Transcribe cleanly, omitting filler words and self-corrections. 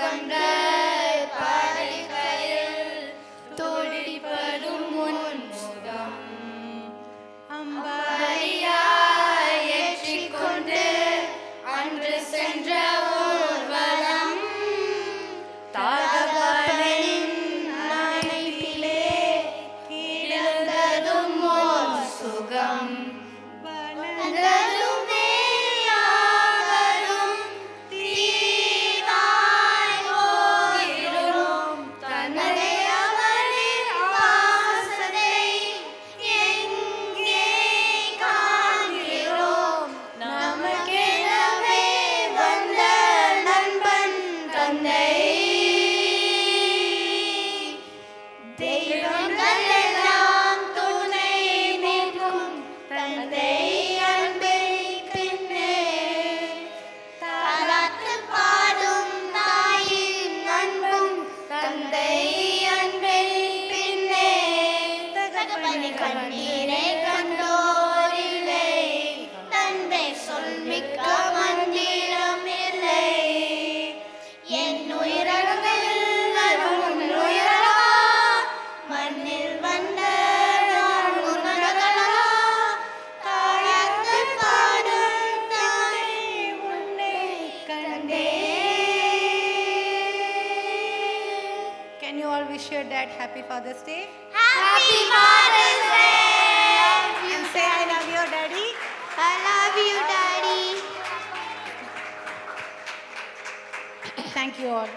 கொண்ட படுக்கையில் துடிப்பதும் உன் முகம். அம்பாரியாய் ஏற்றிக்கொண்டு அன்று சென்ற ஊர்வலம் தகப்பனின் அணைப்பிலே கிடந்ததும் ஓர் சுகம். வளர்ந்ததுமே யாவரும் தீவாய் போகிறோம். தன்னை அவரின் வாசனை எங்கே காண்கிறோம். நமக்கெனவே வந்த நண்பன் தந்தை. தெய்வங்கள் எல்லாம் துணை நிற்கும் தந்தை அன்பை பின்னே. தாலாட்டு பாடும் தாயின் அன்பும் தந்தை அன்பை பின்னே. தகப்பனை கண்ணீரை கண்டோரில்லை, தந்தை சொல்மிக்க மந்திரம் இல்லை. என் உயிரகங்கள் உன் உயிரா, மண்ணில் வந்த நான் உன்னதகளா. தாயங்கள் பாடும் தாயே உன்னை கண்டேன். Can you all wish your dad happy Father's Day? Happy Father's Day! And say I love your daddy. I love you, Daddy. Thank you all.